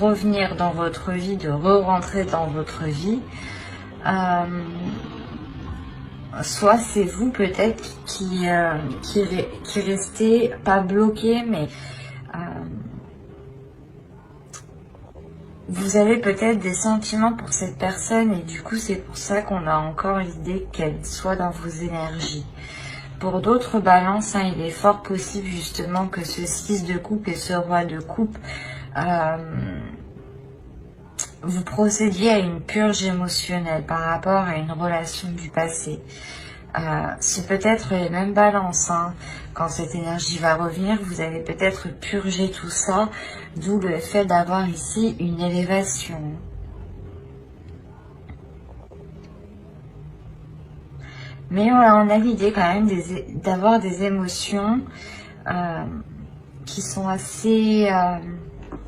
revenir dans votre vie, de re-rentrer dans votre vie. Soit c'est vous peut-être qui restez pas bloqué, mais vous avez peut-être des sentiments pour cette personne et du coup c'est pour ça qu'on a encore l'idée qu'elle soit dans vos énergies. Pour d'autres balances, il est fort possible justement que ce 6 de coupe et ce roi de coupe, vous procédiez à une purge émotionnelle par rapport à une relation du passé. C'est peut-être les mêmes balances. Quand cette énergie va revenir, vous allez peut-être purger tout ça, d'où le fait d'avoir ici une élévation. Mais on a l'idée quand même d'avoir des émotions qui sont assez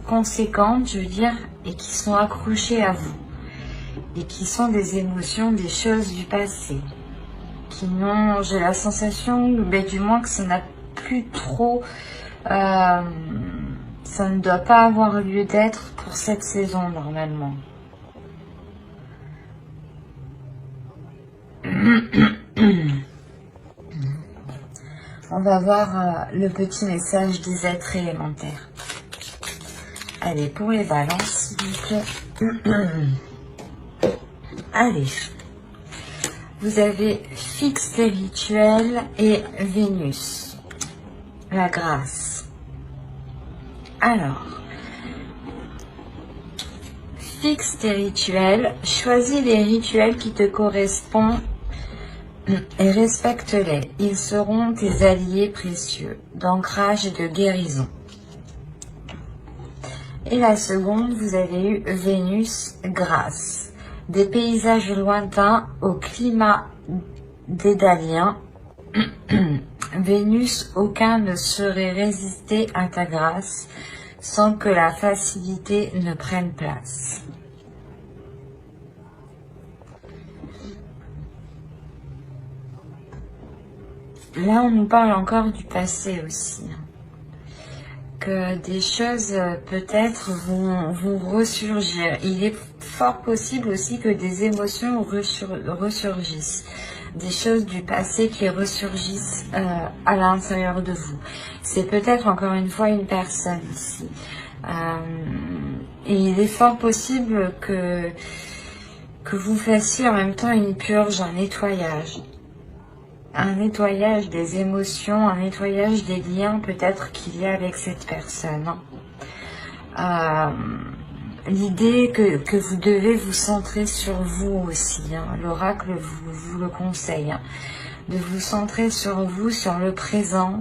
conséquentes, je veux dire, et qui sont accrochées à vous. Et qui sont des émotions, des choses du passé. Qui n'ont, j'ai la sensation, du moins que ça n'a plus trop, ça ne doit pas avoir lieu d'être pour cette saison normalement. On va voir le petit message des êtres élémentaires. Allez, pour les balances, s'il vous plaît. Allez. Vous avez fixe spirituel et Vénus. La grâce. Alors. Fixe tes rituels. Choisis les rituels qui te correspondent et respecte-les. Ils seront tes alliés précieux d'ancrage et de guérison. Et la seconde, vous avez eu Vénus, grâce. Des paysages lointains au climat dédalien. Vénus, aucun ne saurait résister à ta grâce sans que la facilité ne prenne place. Là, on nous parle encore du passé aussi. Que des choses peut-être vont ressurgir. Il est fort possible aussi que des émotions ressurgissent. Des choses du passé qui ressurgissent à l'intérieur de vous. C'est peut-être encore une fois une personne ici. Et il est fort possible que vous fassiez en même temps une purge, un nettoyage. Un nettoyage des émotions, un nettoyage des liens peut-être qu'il y a avec cette personne. L'idée que vous devez vous centrer sur vous aussi. L'oracle vous le conseille. De vous centrer sur vous, sur le présent,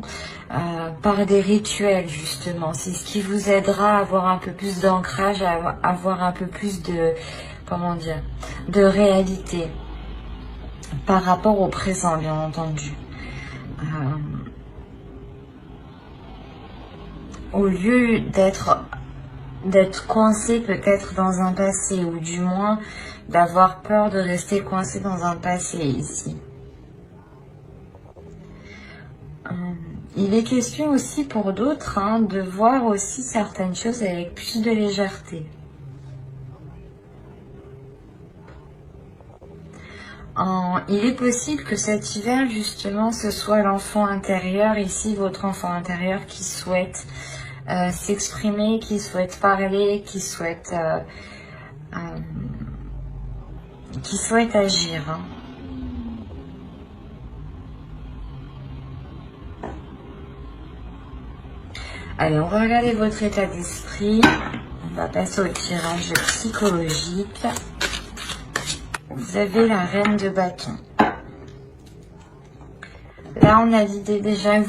par des rituels justement. C'est ce qui vous aidera à avoir un peu plus d'ancrage, à avoir un peu plus de, comment dire, de réalité. Par rapport au présent, bien entendu. Au lieu d'être coincé peut-être dans un passé, ou du moins d'avoir peur de rester coincé dans un passé ici. Il est question aussi pour d'autres de voir aussi certaines choses avec plus de légèreté. Il est possible que cet hiver, justement, ce soit l'enfant intérieur, ici, votre enfant intérieur qui souhaite s'exprimer, qui souhaite parler, qui souhaite agir. Allez, on va regarder votre état d'esprit. On va passer au tirage psychologique. Vous avez la reine de bâton. Là, on a l'idée déjà que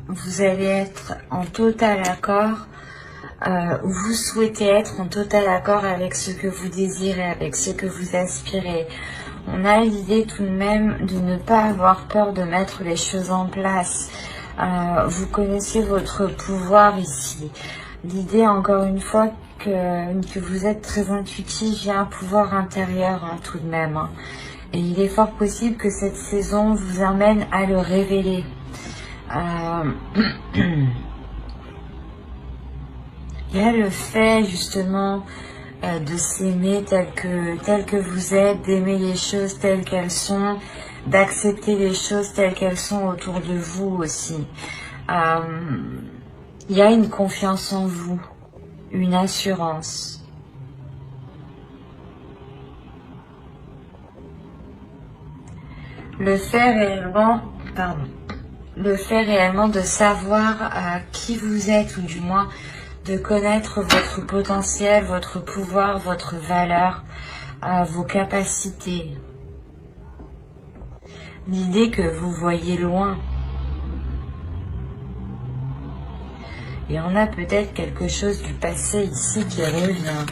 vous allez être en total accord, vous souhaitez être en total accord avec ce que vous désirez, avec ce que vous aspirez. On a l'idée tout de même de ne pas avoir peur de mettre les choses en place. Vous connaissez votre pouvoir ici. L'idée, encore une fois, que vous êtes très intuitif, il y a un pouvoir intérieur tout de même. Et il est fort possible que cette saison vous amène à le révéler. Il y a le fait justement de s'aimer tel que vous êtes, d'aimer les choses telles qu'elles sont, d'accepter les choses telles qu'elles sont autour de vous aussi. Il y a une confiance en vous, une assurance. Le fait réellement de savoir qui vous êtes, ou du moins de connaître votre potentiel, votre pouvoir, votre valeur, vos capacités. L'idée que vous voyez loin. Et on a peut-être quelque chose du passé ici qui revient.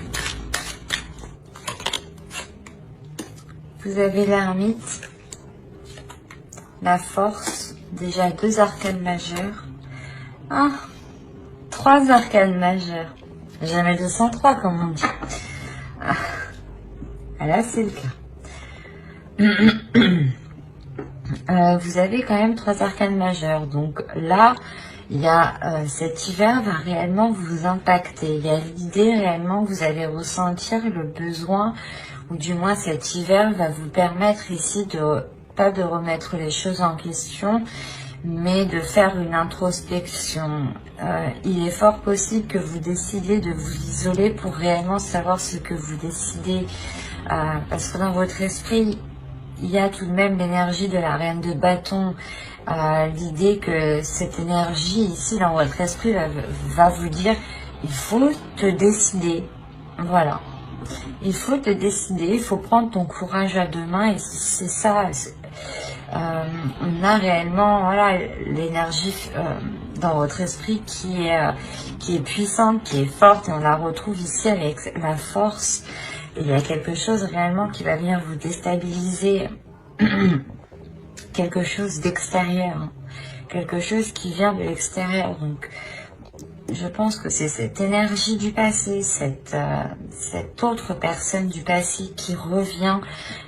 Vous avez l'ermite, la force, déjà 2 arcanes majeures. 3 arcanes majeures. Jamais 203 comme on dit. Là c'est le cas. Vous avez quand même 3 arcanes majeures. Donc là, il y a cet hiver va réellement vous impacter. Il y a l'idée réellement que vous allez ressentir le besoin, ou du moins cet hiver va vous permettre ici de, pas de remettre les choses en question, mais de faire une introspection. Il est fort possible que vous décidiez de vous isoler pour réellement savoir ce que vous décidez. Parce que dans votre esprit, il y a tout de même l'énergie de la reine de bâton. L'idée que cette énergie ici dans votre esprit va vous dire il faut te décider. Voilà. Il faut te décider, il faut prendre ton courage à 2 mains, et c'est ça. On a réellement voilà, l'énergie dans votre esprit qui est puissante, qui est forte, et on la retrouve ici avec la force. Et il y a quelque chose réellement qui va venir vous déstabiliser, quelque chose d'extérieur, quelque chose qui vient de l'extérieur. Donc je pense que c'est cette énergie du passé, cette autre personne du passé qui revient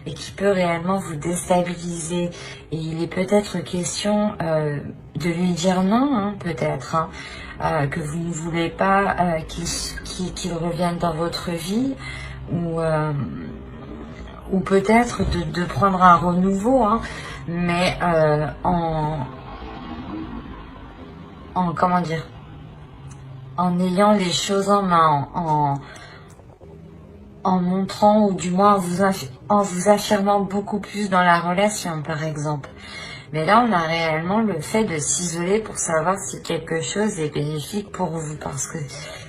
et qui peut réellement vous déstabiliser. Et il est peut-être question de lui dire non, hein, peut-être, hein, que vous ne voulez pas qu'il revienne dans votre vie, ou peut-être de prendre un renouveau, hein, mais comment dire, en ayant les choses en main, en montrant, ou du moins en vous affirmant beaucoup plus dans la relation, par exemple. Mais là, on a réellement le fait de s'isoler pour savoir si quelque chose est bénéfique pour vous, parce que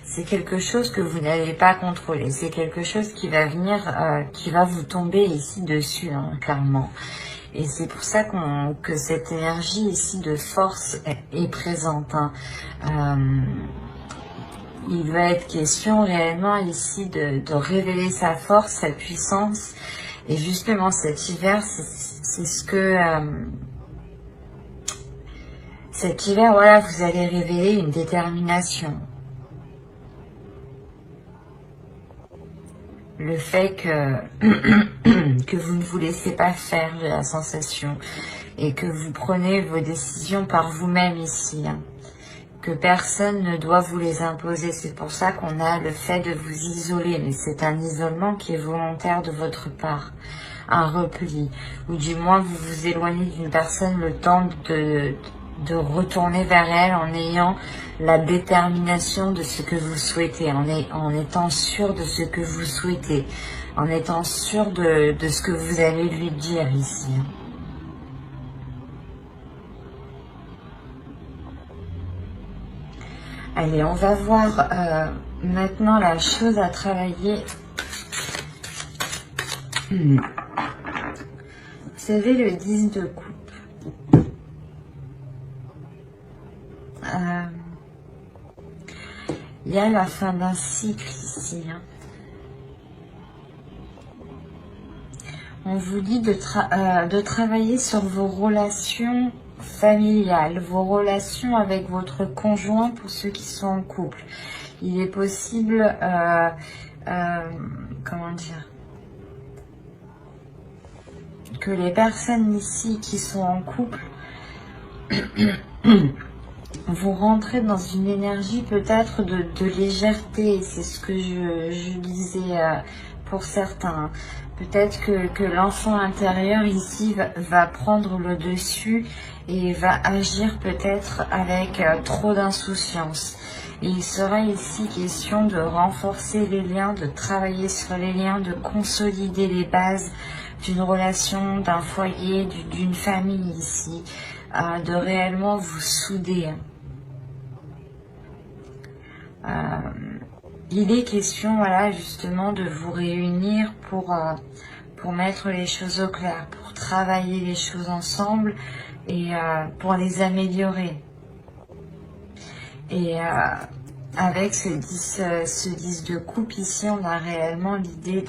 c'est quelque chose que vous n'allez pas contrôler. C'est quelque chose qui va venir, qui va vous tomber ici dessus, hein, clairement. Et c'est pour ça que cette énergie ici de force est présente, hein. Il va être question réellement ici de révéler sa force, sa puissance. Et justement, cet hiver, c'est ce que... cet hiver, voilà, vous allez révéler une détermination. Le fait que vous ne vous laissez pas faire, j'ai la sensation. Et que vous prenez vos décisions par vous-même ici, hein. Que personne ne doit vous les imposer. C'est pour ça qu'on a le fait de vous isoler, mais c'est un isolement qui est volontaire de votre part, un repli, ou du moins vous vous éloignez d'une personne le temps de retourner vers elle en ayant la détermination de ce que vous souhaitez, en étant sûr de ce que vous souhaitez, en étant sûr de ce que vous allez lui dire ici. Allez, on va voir maintenant la chose à travailler. Vous savez, le 10 de coupe. Il y a la fin d'un cycle ici, hein. On vous dit de travailler sur vos relations familiales, vos relations avec votre conjoint pour ceux qui sont en couple. Il est possible, comment dire, que les personnes ici qui sont en couple vous rentrez dans une énergie peut-être de légèreté. C'est ce que je disais pour certains. Peut-être que l'enfant intérieur ici va prendre le dessus et va agir peut-être avec trop d'insouciance. Et il sera ici question de renforcer les liens, de travailler sur les liens, de consolider les bases d'une relation, d'un foyer, d'une famille ici, de réellement vous souder. Il est question, voilà, justement, de vous réunir pour mettre les choses au clair, pour travailler les choses ensemble et pour les améliorer. Et avec ce 10 de coupe ici, on a réellement l'idée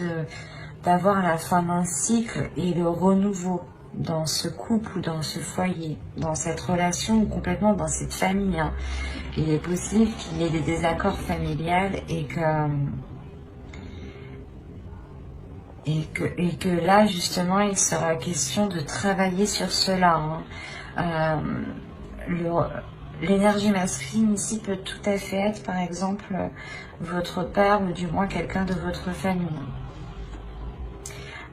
d'avoir la fin d'un cycle et le renouveau dans ce couple ou dans ce foyer, dans cette relation ou complètement dans cette famille. Hein. Il est possible qu'il y ait des désaccords familiales et que là, justement, il sera question de travailler sur cela. Hein. L'énergie masculine ici peut tout à fait être, par exemple, votre père ou du moins quelqu'un de votre famille.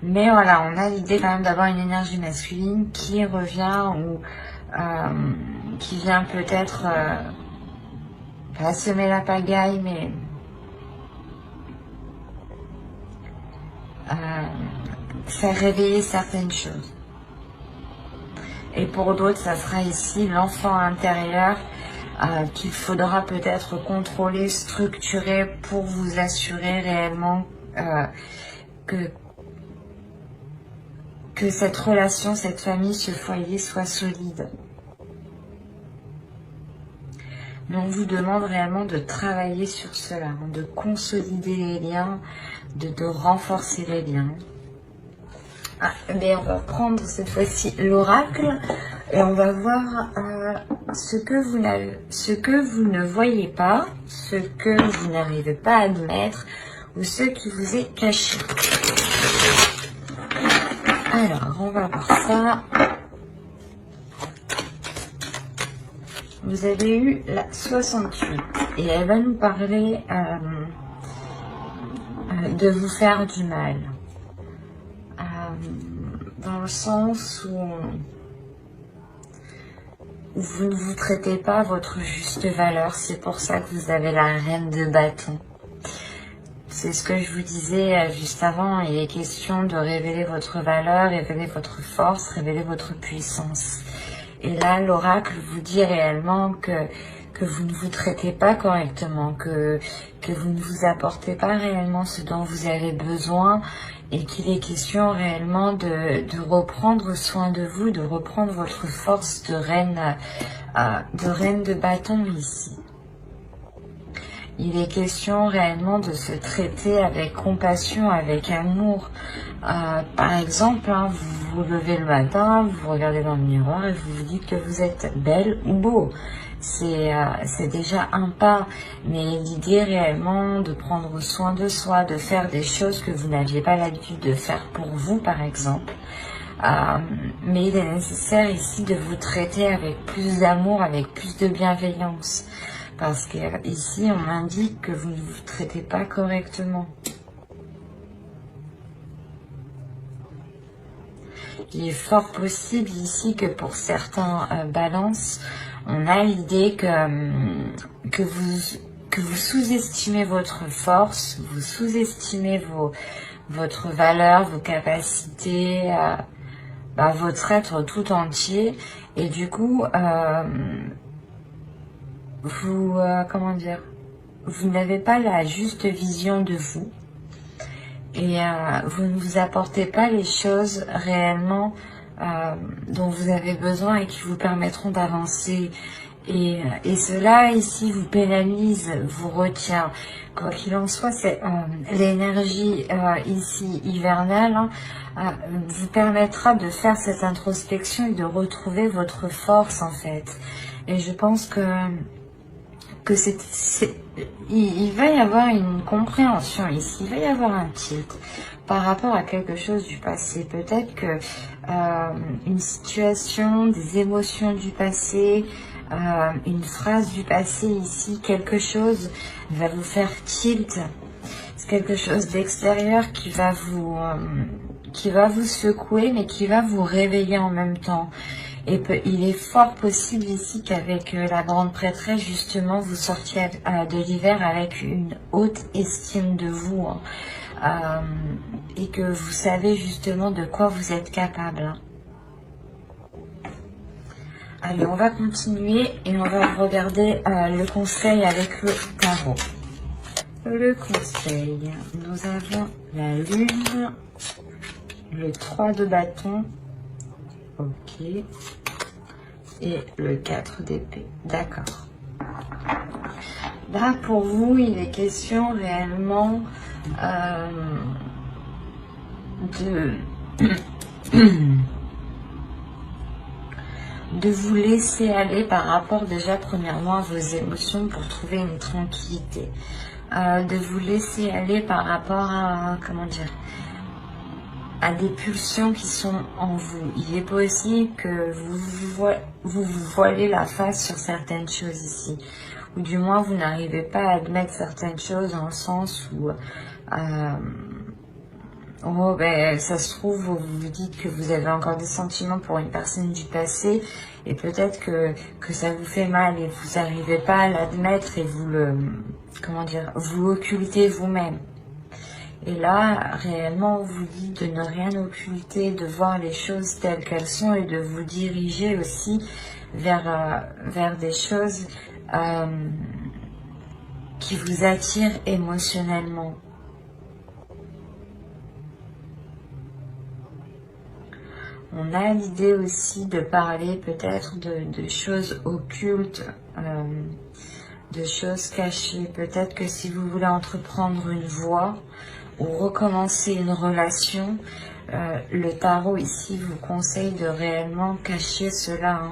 Mais voilà, on a l'idée quand même d'avoir une énergie masculine qui revient ou qui vient peut-être pas semer la pagaille, mais faire réveiller certaines choses. Et pour d'autres, ça sera ici l'enfant intérieur qu'il faudra peut-être contrôler, structurer pour vous assurer réellement que cette relation, cette famille, ce foyer soit solide. Mais on vous demande réellement de travailler sur cela, hein, de consolider les liens, de renforcer les liens. Mais on va prendre cette fois-ci l'oracle et on va voir ce que vous ne voyez pas, ce que vous n'arrivez pas à admettre ou ce qui vous est caché. Alors, on va voir ça. Vous avez eu la 68 et elle va nous parler de vous faire du mal. Dans le sens où vous ne vous traitez pas votre juste valeur. C'est pour ça que vous avez la reine de bâton. C'est ce que je vous disais juste avant. Il est question de révéler votre valeur, révéler votre force, révéler votre puissance. Et là, l'oracle vous dit réellement que vous ne vous traitez pas correctement, que vous ne vous apportez pas réellement ce dont vous avez besoin et qu'il est question réellement de reprendre soin de vous, de reprendre votre force de reine de bâton ici. Il est question réellement de se traiter avec compassion, avec amour. Par exemple, hein, vous vous levez le matin, vous vous regardez dans le miroir et vous vous dites que vous êtes belle ou beau. C'est déjà un pas, mais l'idée réellement de prendre soin de soi, de faire des choses que vous n'aviez pas l'habitude de faire pour vous, par exemple. Mais il est nécessaire ici de vous traiter avec plus d'amour, avec plus de bienveillance. Parce que ici, on m'indique que vous ne vous traitez pas correctement. Il est fort possible ici que pour certains balances, on a l'idée que vous sous-estimez votre force, vous sous-estimez votre valeur, vos capacités, votre être tout entier. Et du coup, vous n'avez pas la juste vision de vous. Et vous ne vous apportez pas les choses réellement dont vous avez besoin et qui vous permettront d'avancer. Et cela ici vous pénalise, vous retient. Quoi qu'il en soit, c'est l'énergie ici hivernale vous permettra de faire cette introspection et de retrouver votre force en fait. Et je pense que il va y avoir une compréhension ici, il va y avoir un tilt par rapport à quelque chose du passé. Peut-être que une situation, des émotions du passé une phrase du passé ici, quelque chose va vous faire tilt. C'est quelque chose d'extérieur qui va vous secouer, mais qui va vous réveiller en même temps. Et il est fort possible ici qu'avec la grande prêtresse, justement, vous sortiez de l'hiver avec une haute estime de vous, et que vous savez justement de quoi vous êtes capable. Allez, on va continuer et on va regarder le conseil avec le tarot. Le conseil, nous avons la lune, le 3 de bâton, ok, et le 4 d'épée, d'accord. Là, pour vous, il est question réellement de vous laisser aller par rapport déjà premièrement à vos émotions pour trouver une tranquillité. De vous laisser aller par rapport à, comment dire, à des pulsions qui sont en vous. Il est possible que vous voilez la face sur certaines choses ici. Ou du moins, vous n'arrivez pas à admettre certaines choses dans le sens où... oh, ben, ça se trouve, vous vous dites que vous avez encore des sentiments pour une personne du passé et peut-être que ça vous fait mal et vous n'arrivez pas à l'admettre et vous le... Comment dire, vous occultez vous-même. Et là, réellement, on vous dit de ne rien occulter, de voir les choses telles qu'elles sont et de vous diriger aussi vers des choses qui vous attirent émotionnellement. On a l'idée aussi de parler peut-être de choses occultes, de choses cachées. Peut-être que si vous voulez entreprendre une voie ou recommencer une relation, le tarot ici vous conseille de réellement cacher cela.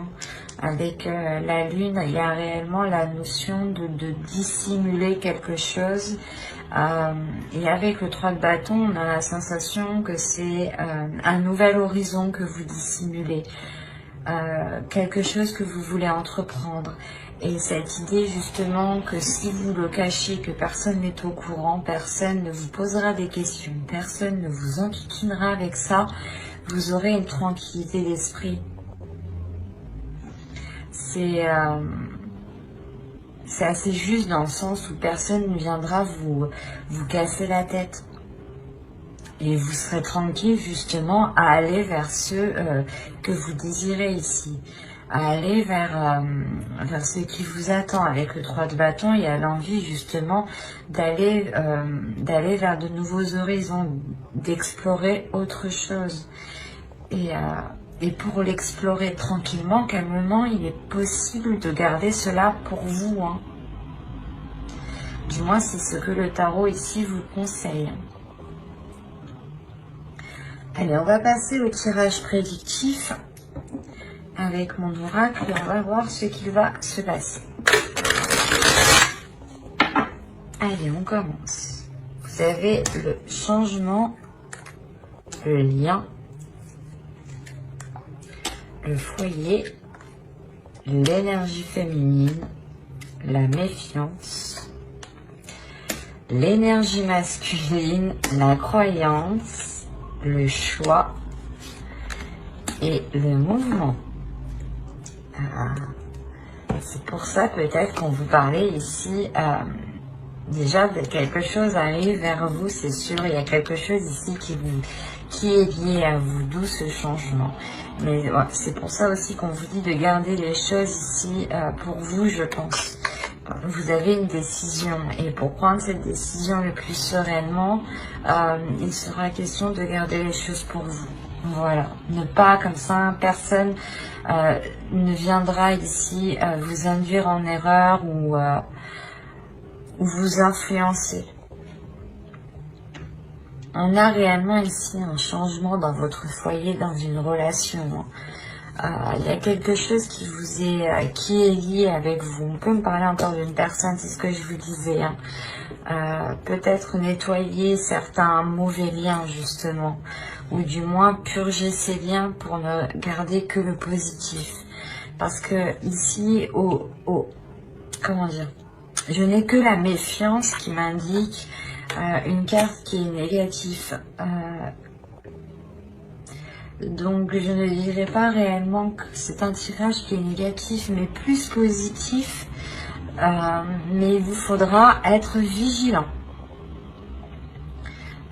Avec la lune, il y a réellement la notion de dissimuler quelque chose. Et avec le 3 de bâton, on a la sensation que c'est un nouvel horizon que vous dissimulez. Quelque chose que vous voulez entreprendre. Et cette idée justement que si vous le cachez, que personne n'est au courant, personne ne vous posera des questions, personne ne vous enquiquinera avec ça, vous aurez une tranquillité d'esprit. C'est assez juste dans le sens où personne ne viendra vous casser la tête. Et vous serez tranquille justement à aller vers ce que vous désirez ici. À aller vers ce qui vous attend. Avec le 3 de bâton, il y a l'envie justement d'aller vers de nouveaux horizons, d'explorer autre chose. Et pour l'explorer tranquillement, calmement, il est possible de garder cela pour vous. Du moins, c'est ce que le tarot ici vous conseille. Allez, on va passer au tirage prédictif avec mon oracle et on va voir ce qu'il va se passer. Allez, on commence. Vous avez le changement, le lien, le foyer, l'énergie féminine, la méfiance, l'énergie masculine, la croyance, le choix et le mouvement. C'est pour ça peut-être qu'on vous parlait ici, déjà quelque chose arrive vers vous, c'est sûr, il y a quelque chose ici qui est lié à vous, d'où ce changement. Mais ouais, c'est pour ça aussi qu'on vous dit de garder les choses ici pour vous, je pense. Vous avez une décision et pour prendre cette décision le plus sereinement, il sera question de garder les choses pour vous. Voilà, ne pas comme ça, personne ne viendra ici vous induire en erreur ou vous influencer. On a réellement ici un changement dans votre foyer, dans une relation. Il y a quelque chose qui est lié avec vous. On peut me parler encore d'une personne, c'est ce que je vous disais. Peut-être nettoyer certains mauvais liens justement, ou du moins purger ces liens pour ne garder que le positif. Parce que ici, comment dire, je n'ai que la méfiance qui m'indique une carte qui est négative. Donc je ne dirais pas réellement que c'est un tirage qui est négatif, mais plus positif. Mais il vous faudra être vigilant.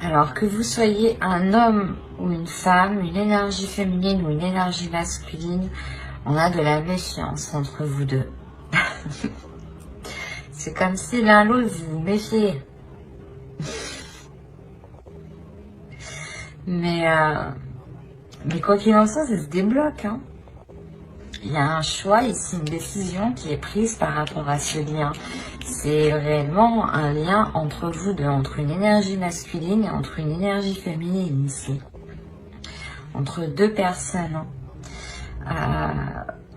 Alors que vous soyez un homme ou une femme, une énergie féminine ou une énergie masculine, on a de la méfiance entre vous deux. C'est comme si l'un l'autre vous vous méfiez. Mais quoi qu'il en soit, ça se débloque. Hein. Il y a un choix ici, une décision qui est prise par rapport à ce lien. C'est réellement un lien entre vous deux, entre une énergie masculine et entre une énergie féminine ici. Entre deux personnes.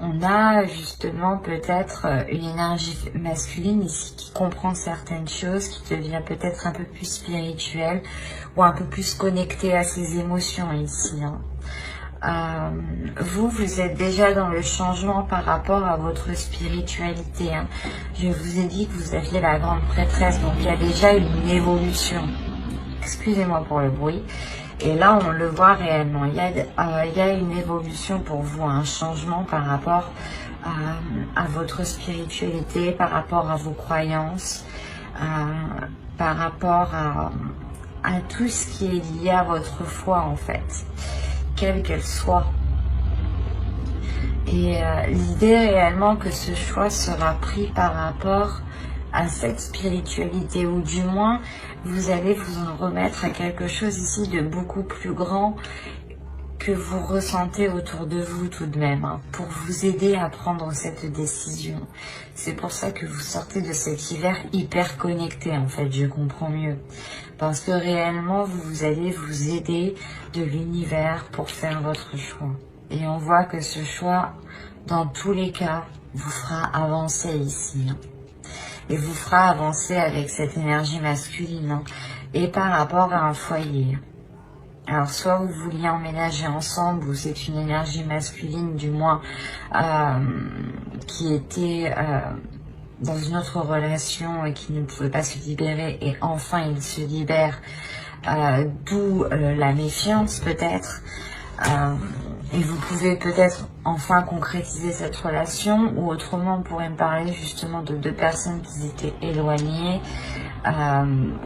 On a justement peut-être une énergie masculine ici qui comprend certaines choses, qui devient peut-être un peu plus spirituelle ou un peu plus connectée à ses émotions ici. Hein. Vous êtes déjà dans le changement par rapport à votre spiritualité. Hein. Je vous ai dit que vous aviez la grande prêtresse, donc il y a déjà une évolution. Excusez-moi pour le bruit. Et là, on le voit réellement. Il y a une évolution pour vous, un changement par rapport à votre spiritualité, par rapport à vos croyances, par rapport à tout ce qui est lié à votre foi, en fait, quelle qu'elle soit. Et l'idée réellement que ce choix sera pris par rapport à cette spiritualité, ou du moins vous allez vous en remettre à quelque chose ici de beaucoup plus grand que vous ressentez autour de vous tout de même, hein, pour vous aider à prendre cette décision. C'est pour ça que vous sortez de cet hiver hyper connecté, en fait, je comprends mieux. Parce que réellement, vous allez vous aider de l'univers pour faire votre choix. Et on voit que ce choix, dans tous les cas, vous fera avancer ici. Hein. Et vous fera avancer avec cette énergie masculine. Hein, et par rapport à un foyer. Alors, soit vous vouliez emménager ensemble, ou c'est une énergie masculine, du moins, qui était dans une autre relation et qui ne pouvait pas se libérer, et enfin il se libère, d'où la méfiance peut-être. Et vous pouvez peut-être enfin concrétiser cette relation, ou autrement on pourrait me parler justement de deux personnes qui étaient éloignées,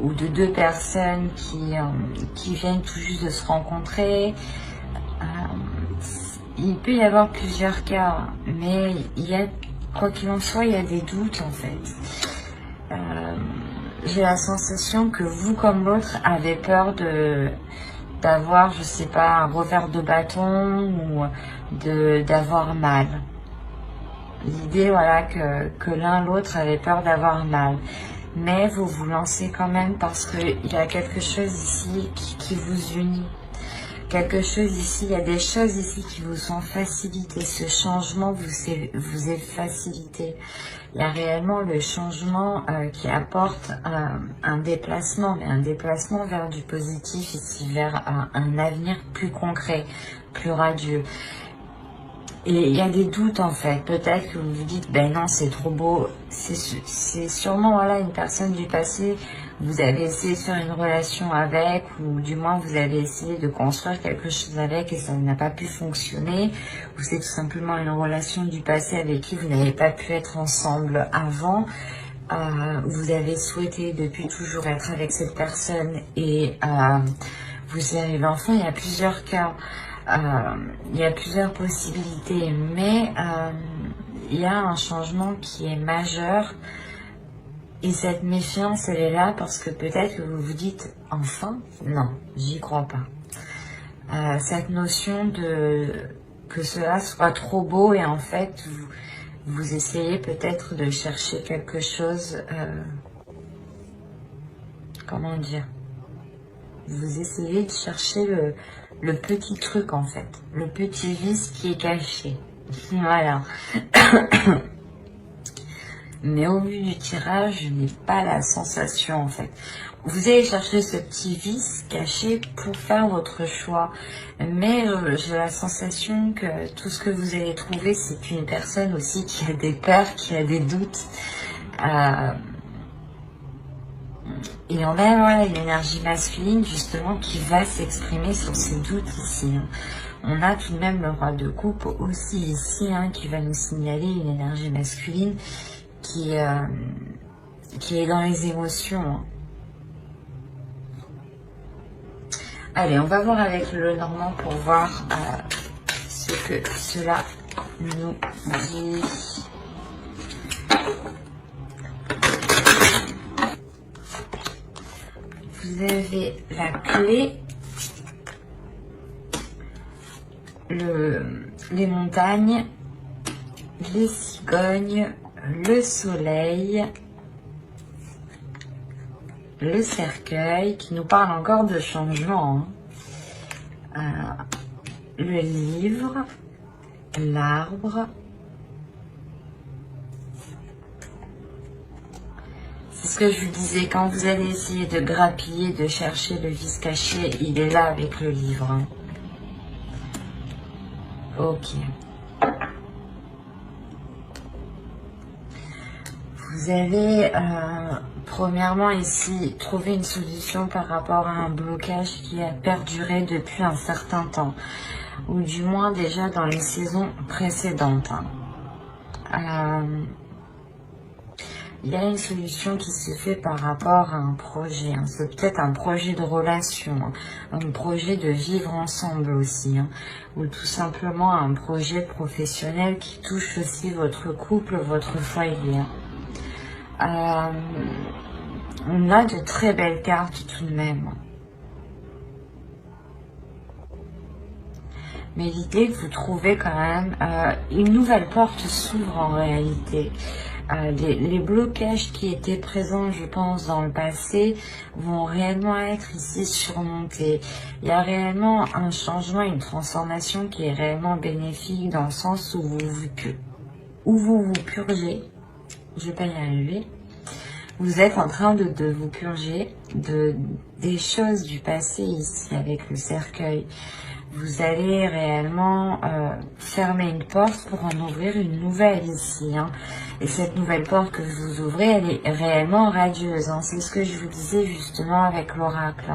ou de deux personnes qui viennent tout juste de se rencontrer. Il peut y avoir plusieurs cas, mais il y a, quoi qu'il en soit, il y a des doutes en fait. J'ai la sensation que vous comme l'autre avez peur d'avoir, je sais pas, un revers de bâton, ou d'avoir mal. L'idée, voilà, que l'un l'autre avait peur d'avoir mal. Mais vous vous lancez quand même parce qu'il y a quelque chose ici qui vous unit. Quelque chose ici, il y a des choses ici qui vous sont facilitées. Ce changement vous est facilité. Il y a réellement le changement qui apporte un déplacement, mais un déplacement vers du positif ici, vers un avenir plus concret, plus radieux. Et il y a des doutes en fait, peut-être que vous vous dites, ben non c'est trop beau, c'est sûrement voilà une personne du passé, vous avez essayé de faire une relation avec, ou du moins vous avez essayé de construire quelque chose avec et ça n'a pas pu fonctionner, ou c'est tout simplement une relation du passé avec qui vous n'avez pas pu être ensemble avant, vous avez souhaité depuis toujours être avec cette personne et vous avez l'enfant, il y a plusieurs cas. Il y a plusieurs possibilités, mais il y a un changement qui est majeur, et cette méfiance elle est là parce que peut-être que vous vous dites enfin non, j'y crois pas. Cette notion de que cela soit trop beau, et en fait vous essayez peut-être de chercher quelque chose, comment dire, vous essayez de chercher le petit truc en fait, le petit vice qui est caché. Voilà. Mais au vu du tirage, je n'ai pas la sensation en fait. vous allez chercher ce petit vice caché pour faire votre choix. Mais j'ai la sensation que tout ce que vous allez trouver, c'est une personne aussi qui a des peurs, qui a des doutes. Et on a voilà, une énergie masculine justement qui va s'exprimer sur ces doutes ici. On a tout de même le roi de coupe aussi ici qui va nous signaler une énergie masculine qui est dans les émotions. Allez, on va voir avec le Normand pour voir ce que cela nous dit. Vous avez la clé, les montagnes, les cigognes, le soleil, le cercueil qui nous parle encore de changement, le livre, l'arbre. C'est ce que je vous disais, quand vous allez essayer de grappiller, de chercher le vice caché, il est là avec le livre. Ok. Vous allez, premièrement ici, trouver une solution par rapport à un blocage qui a perduré depuis un certain temps. Ou du moins déjà dans les saisons précédentes. Il y a une solution qui se fait par rapport à un projet. C'est peut-être un projet de relation, un projet de vivre ensemble aussi. Ou tout simplement un projet professionnel qui touche aussi votre couple, votre foyer. On a de très belles cartes tout de même. Mais l'idée que vous trouvez quand même, une nouvelle porte s'ouvre en réalité. Les blocages qui étaient présents, je pense, dans le passé, vont réellement être ici surmontés. Il y a réellement un changement, une transformation qui est réellement bénéfique dans le sens où vous vous purgez. Je vais pas y arriver. Vous êtes en train de vous purger des choses du passé ici avec le cercueil. Vous allez réellement fermer une porte pour en ouvrir une nouvelle ici. Et cette nouvelle porte que vous ouvrez, elle est réellement radieuse. C'est ce que je vous disais justement avec l'oracle.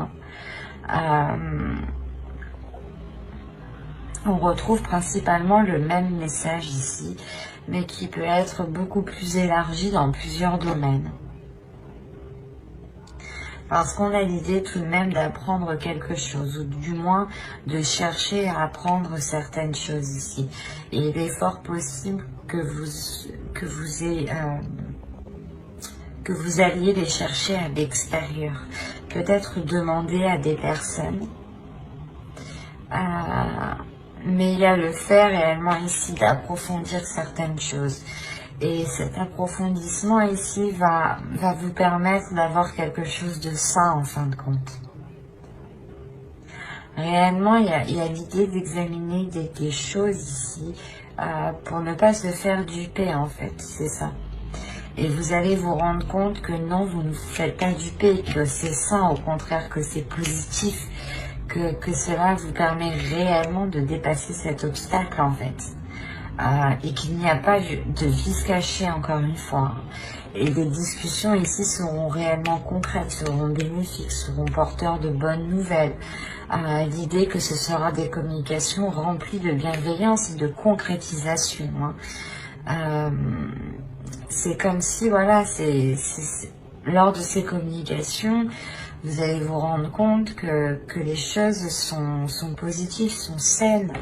On retrouve principalement le même message ici, mais qui peut être beaucoup plus élargi dans plusieurs domaines. Parce qu'on a l'idée tout de même d'apprendre quelque chose, ou du moins de chercher à apprendre certaines choses ici. Et il est fort possible que vous alliez les chercher à l'extérieur. Peut-être demander à des personnes. Mais il y a le fait réellement ici d'approfondir certaines choses. Et cet approfondissement ici va vous permettre d'avoir quelque chose de sain en fin de compte. Réellement, il y a l'idée d'examiner des choses ici pour ne pas se faire duper en fait, c'est ça. Et vous allez vous rendre compte que non, vous ne vous faites pas duper, que c'est sain, au contraire que c'est positif, que cela vous permet réellement de dépasser cet obstacle en fait. Et qu'il n'y a pas de vice caché encore une fois. Et les discussions ici seront réellement concrètes, seront bénéfiques, seront porteurs de bonnes nouvelles. L'idée que ce sera des communications remplies de bienveillance et de concrétisation. C'est comme si, voilà, lors de ces communications, vous allez vous rendre compte que les choses sont positives, sont saines.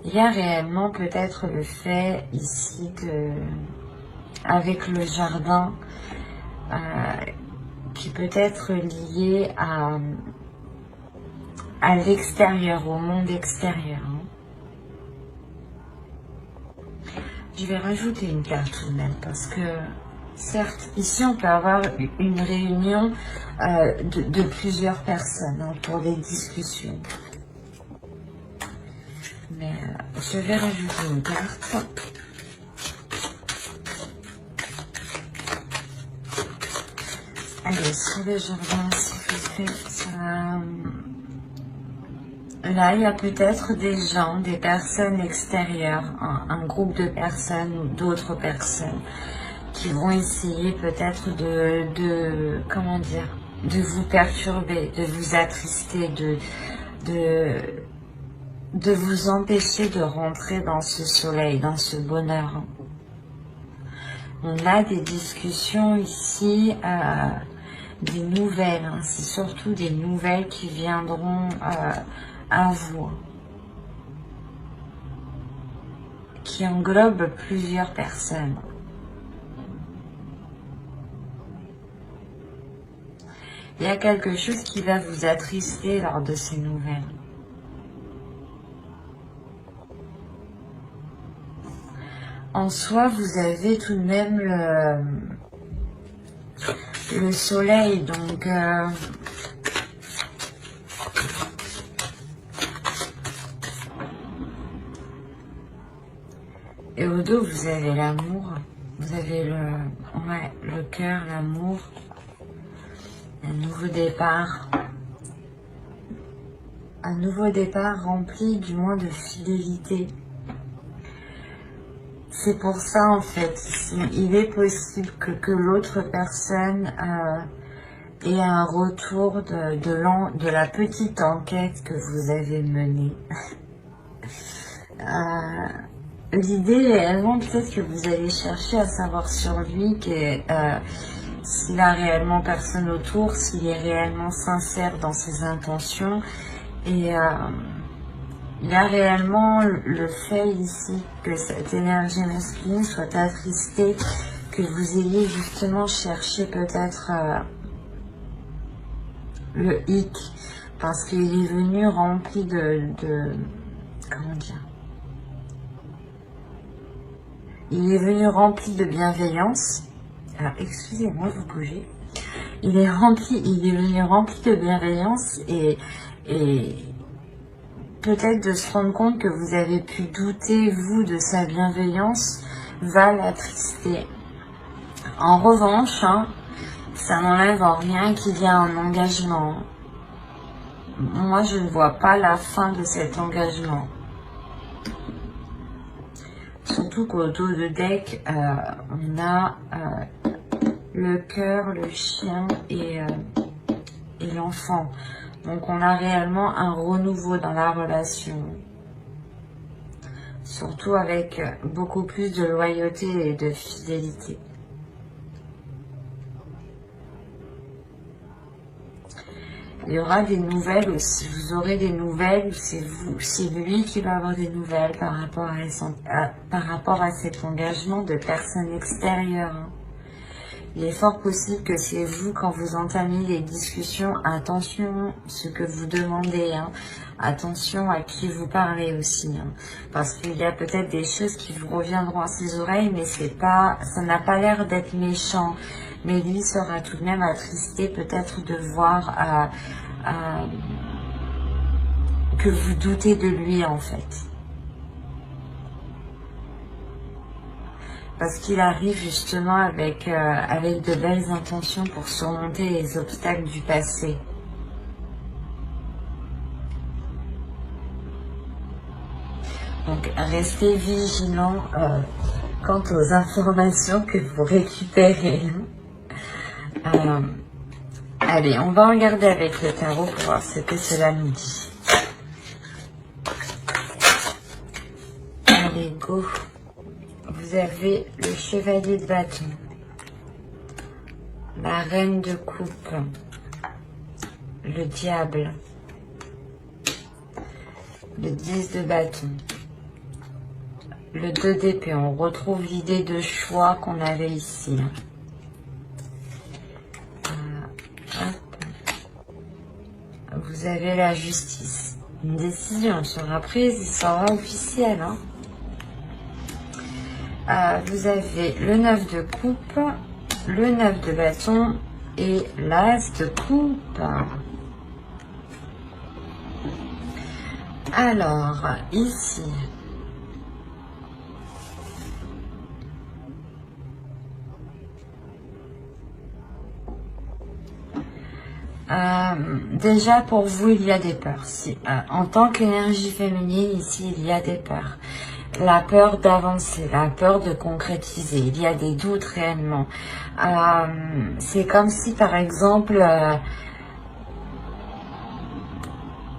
Il y a réellement peut-être le fait ici avec le jardin qui peut être lié à l'extérieur, au monde extérieur. Je vais rajouter une carte tout de même parce que certes, ici on peut avoir une réunion de plusieurs personnes pour des discussions. Mais je vais rajouter une carte. Allez, sur le jardin, s'il vous plaît. Là, il y a peut-être des gens, des personnes extérieures, un groupe de personnes ou d'autres personnes qui vont essayer peut-être comment dire, de vous perturber, de vous attrister, de vous empêcher de rentrer dans ce soleil, dans ce bonheur. On a des discussions ici, des nouvelles, hein. C'est surtout des nouvelles qui viendront à vous, qui englobent plusieurs personnes. Il y a quelque chose qui va vous attrister lors de ces nouvelles. En soi, vous avez tout de même le soleil, donc et au dos, vous avez l'amour, vous avez le cœur, l'amour, un nouveau départ rempli du moins de fidélité. C'est pour ça, en fait, il est possible que l'autre personne ait un retour de la petite enquête que vous avez menée. L'idée, réellement, peut-être que vous allez chercher à savoir sur lui s'il a réellement personne autour, s'il est réellement sincère dans ses intentions. Et il y a réellement le fait ici que cette énergie masculine soit attristée, que vous ayez justement cherché peut-être le hic, parce qu'il est venu rempli comment dire, il est venu rempli de bienveillance. Alors excusez-moi, vous bougez. Il est venu rempli de bienveillance et peut-être de se rendre compte que vous avez pu douter, vous, de sa bienveillance, va l'attrister. En revanche, hein, ça n'enlève en rien qu'il y a un engagement. Moi, je ne vois pas la fin de cet engagement. Surtout qu'au dos de deck, on a le cœur, le chien et l'enfant. Donc on a réellement un renouveau dans la relation. Surtout avec beaucoup plus de loyauté et de fidélité. Il y aura des nouvelles aussi, vous aurez des nouvelles, c'est lui qui va avoir des nouvelles par rapport à cet engagement de personnes extérieures. Il est fort possible que c'est vous, quand vous entamez les discussions, attention ce que vous demandez, hein. Attention à qui vous parlez aussi, hein. Parce qu'il y a peut-être des choses qui vous reviendront à ses oreilles, mais ça n'a pas l'air d'être méchant. Mais lui sera tout de même attristé peut-être de voir que vous doutez de lui en fait. Parce qu'il arrive justement avec de belles intentions pour surmonter les obstacles du passé. Donc restez vigilants quant aux informations que vous récupérez. Allez, on va regarder avec le tarot pour voir ce que cela nous dit. Allez, go. Vous avez le chevalier de bâton, la reine de coupe, le diable, le 10 de bâton, le 2 d'épée. On retrouve l'idée de choix qu'on avait ici. Vous avez la justice. Une décision sera prise, il sera officiel. Hein. Vous avez le 9 de coupe, le 9 de bâton et l'as de coupe. Alors, ici, Déjà, pour vous, il y a des peurs. Si, en tant qu'énergie féminine, ici, il y a des peurs. La peur d'avancer, la peur de concrétiser. Il y a des doutes réellement. C'est comme si, par exemple,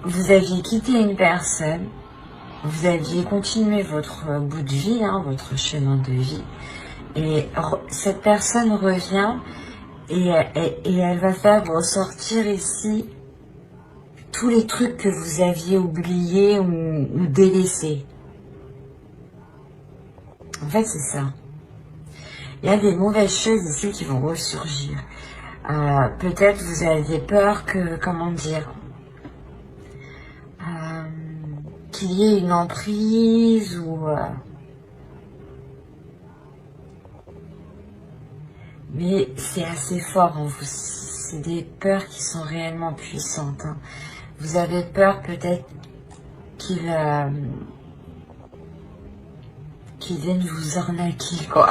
vous aviez quitté une personne, vous aviez continué votre bout de vie, hein, votre chemin de vie, et cette personne revient et elle va faire ressortir ici tous les trucs que vous aviez oubliés ou délaissés. En fait, c'est ça. Il y a des mauvaises choses ici qui vont ressurgir. Peut-être vous aviez peur que, comment dire, qu'il y ait une emprise ou... mais c'est assez fort en vous. C'est des peurs qui sont réellement puissantes. Hein. Vous avez peur peut-être qu'ils viennent vous arnaquer, quoi.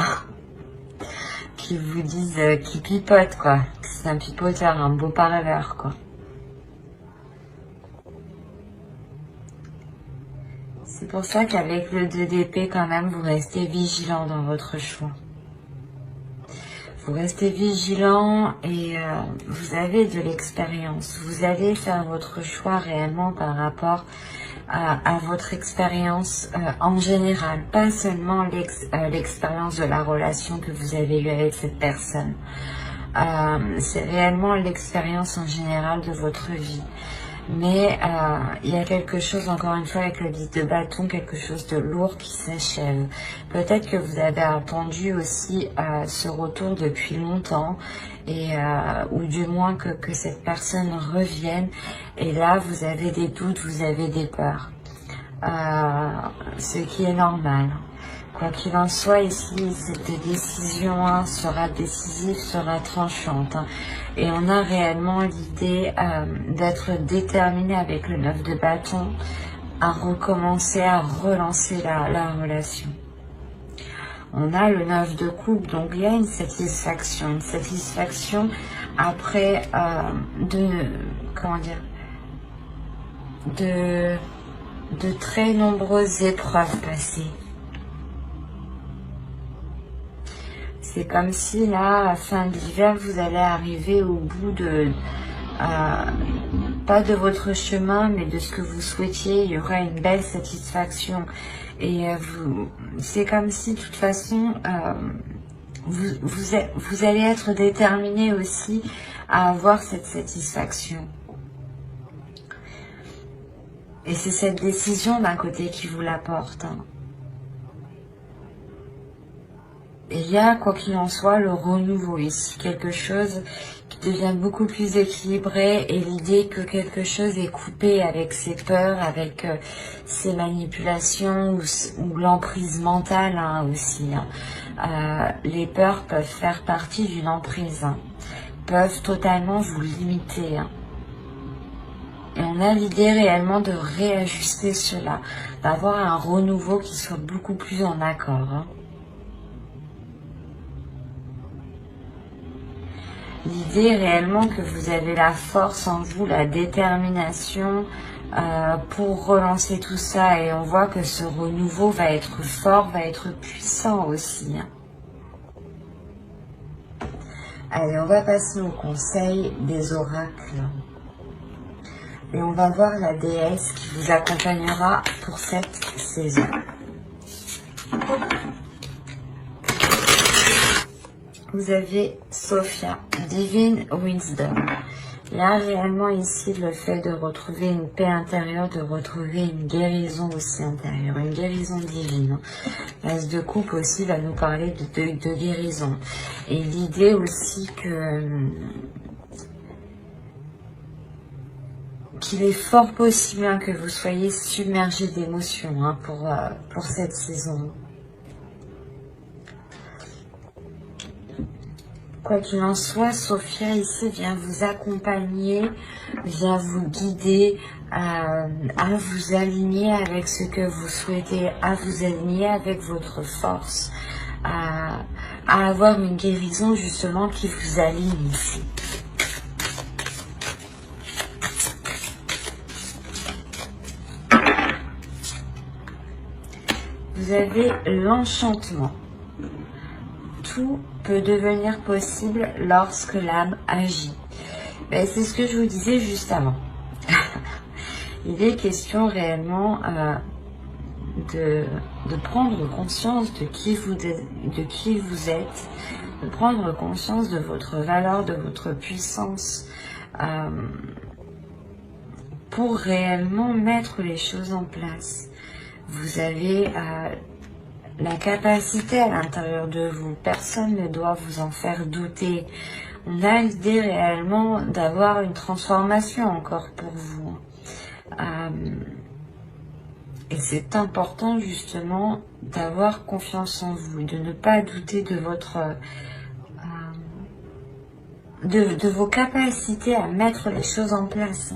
Qu'ils vous disent qu'ils pipotent, quoi. Que c'est un pipoteur, un beau parleur, quoi. C'est pour ça qu'avec le 2 d'épée, quand même, vous restez vigilant dans votre choix. Vous restez vigilant et vous avez de l'expérience. Vous allez faire votre choix réellement par rapport à votre expérience en général. Pas seulement l'expérience de la relation que vous avez eue avec cette personne. C'est réellement l'expérience en général de votre vie. Mais il y a quelque chose, encore une fois, avec le 10 de bâton, quelque chose de lourd qui s'achève. Peut-être que vous avez attendu aussi ce retour depuis longtemps, et ou du moins que cette personne revienne. Et là, vous avez des doutes, vous avez des peurs. Ce qui est normal. Quoi qu'il en soit, ici, cette décision sera décisive, sera tranchante. Et on a réellement l'idée d'être déterminé avec le 9 de bâton à recommencer, à relancer la relation. On a le 9 de coupe, donc il y a une satisfaction après de très nombreuses épreuves passées. C'est comme si là, à fin de l'hiver, vous allez arriver au bout de, pas de votre chemin, mais de ce que vous souhaitiez. Il y aura une belle satisfaction. Et c'est comme si, de toute façon, vous allez être déterminé aussi à avoir cette satisfaction. Et c'est cette décision d'un côté qui vous l'apporte. Hein. Et il y a, quoi qu'il en soit, le renouveau ici, quelque chose qui devient beaucoup plus équilibré, et l'idée que quelque chose est coupé avec ses peurs, avec ses manipulations ou l'emprise mentale hein, aussi. Hein. Les peurs peuvent faire partie d'une emprise, hein, peuvent totalement vous limiter. Hein. Et on a l'idée réellement de réajuster cela, d'avoir un renouveau qui soit beaucoup plus en accord. Hein. L'idée réellement que vous avez la force en vous, la détermination pour relancer tout ça. Et on voit que ce renouveau va être fort, va être puissant aussi. Hein. Allez, on va passer au conseil des oracles. Et on va voir la déesse qui vous accompagnera pour cette saison. Vous avez Sophia, Divine Wisdom. Là, réellement, ici, le fait de retrouver une paix intérieure, de retrouver une guérison aussi intérieure, une guérison divine. L'As de coupe aussi va nous parler de guérison. Et l'idée aussi qu'il est fort possible hein, que vous soyez submergé d'émotions hein, pour cette saison. Quoi qu'il en soit, Sophia ici vient vous accompagner, vient vous guider à vous aligner avec ce que vous souhaitez, à vous aligner avec votre force, à avoir une guérison justement qui vous aligne ici. vous avez l'enchantement. Tout peut devenir possible lorsque l'âme agit. Ben, c'est ce que je vous disais juste avant. Il est question réellement de prendre conscience de qui vous êtes, de prendre conscience de votre valeur, de votre puissance, pour réellement mettre les choses en place. Vous avez la capacité à l'intérieur de vous, personne ne doit vous en faire douter. On a l'idée réellement d'avoir une transformation encore pour vous. Et c'est important justement d'avoir confiance en vous, de ne pas douter de votre de vos capacités à mettre les choses en place.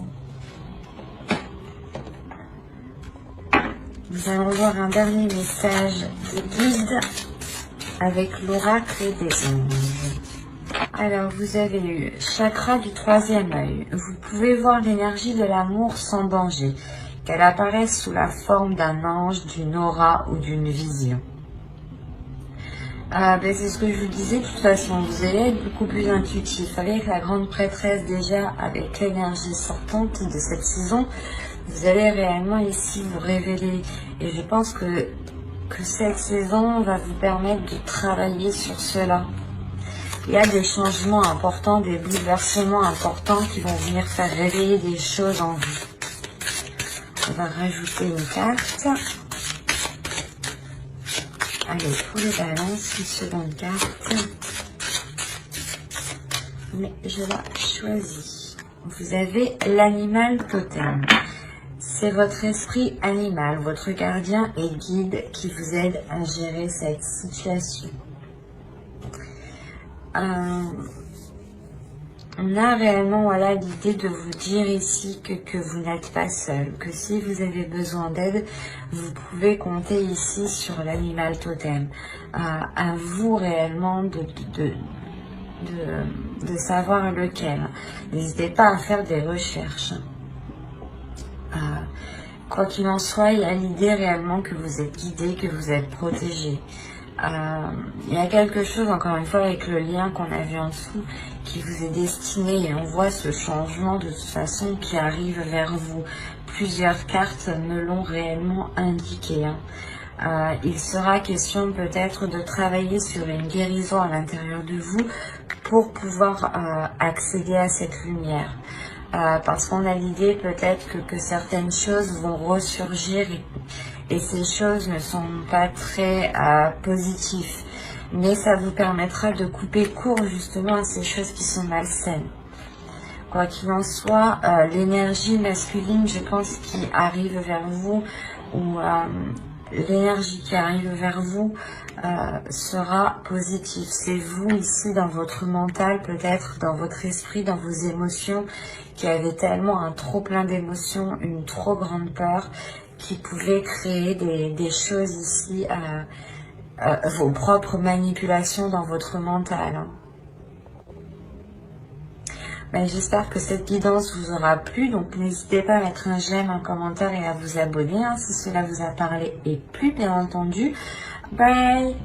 Nous allons voir un dernier message de guide avec l'oracle des anges. Alors, vous avez eu chakra du troisième œil. Vous pouvez voir l'énergie de l'amour sans danger, qu'elle apparaisse sous la forme d'un ange, d'une aura ou d'une vision. C'est ce que je vous disais, de toute façon, vous allez être beaucoup plus intuitif. Avec la grande prêtresse déjà, avec l'énergie sortante de cette saison, vous allez réellement ici vous révéler. Et je pense que cette saison va vous permettre de travailler sur cela. Il y a des changements importants, des bouleversements importants qui vont venir faire réveiller des choses en vous. On va rajouter une carte. Allez, pour les balances, une seconde carte. Mais je la choisis. Vous avez l'animal totem. C'est votre esprit animal, votre gardien et guide qui vous aide à gérer cette situation. On a réellement l'idée de vous dire ici que vous n'êtes pas seul, que si vous avez besoin d'aide, vous pouvez compter ici sur l'animal totem. À vous réellement de savoir lequel. N'hésitez pas à faire des recherches. Quoi qu'il en soit, il y a l'idée réellement que vous êtes guidé, que vous êtes protégé. Il y a quelque chose, encore une fois, avec le lien qu'on a vu en dessous, qui vous est destiné, et on voit ce changement de toute façon qui arrive vers vous. Plusieurs cartes me l'ont réellement indiqué. Il sera question peut-être de travailler sur une guérison à l'intérieur de vous pour pouvoir accéder à cette lumière. Parce qu'on a l'idée peut-être que certaines choses vont ressurgir et ces choses ne sont pas très positives. Mais ça vous permettra de couper court justement à ces choses qui sont malsaines. Quoi qu'il en soit, l'énergie masculine, je pense, qui arrive vers vous, ou l'énergie qui arrive vers vous sera positive. C'est vous ici dans votre mental, peut-être dans votre esprit, dans vos émotions, qui avez tellement un trop plein d'émotions, une trop grande peur, qui pouvait créer des choses ici, vos propres manipulations dans votre mental. J'espère que cette guidance vous aura plu, donc n'hésitez pas à mettre un j'aime, un commentaire et à vous abonner si cela vous a parlé et plu, bien entendu. Bye!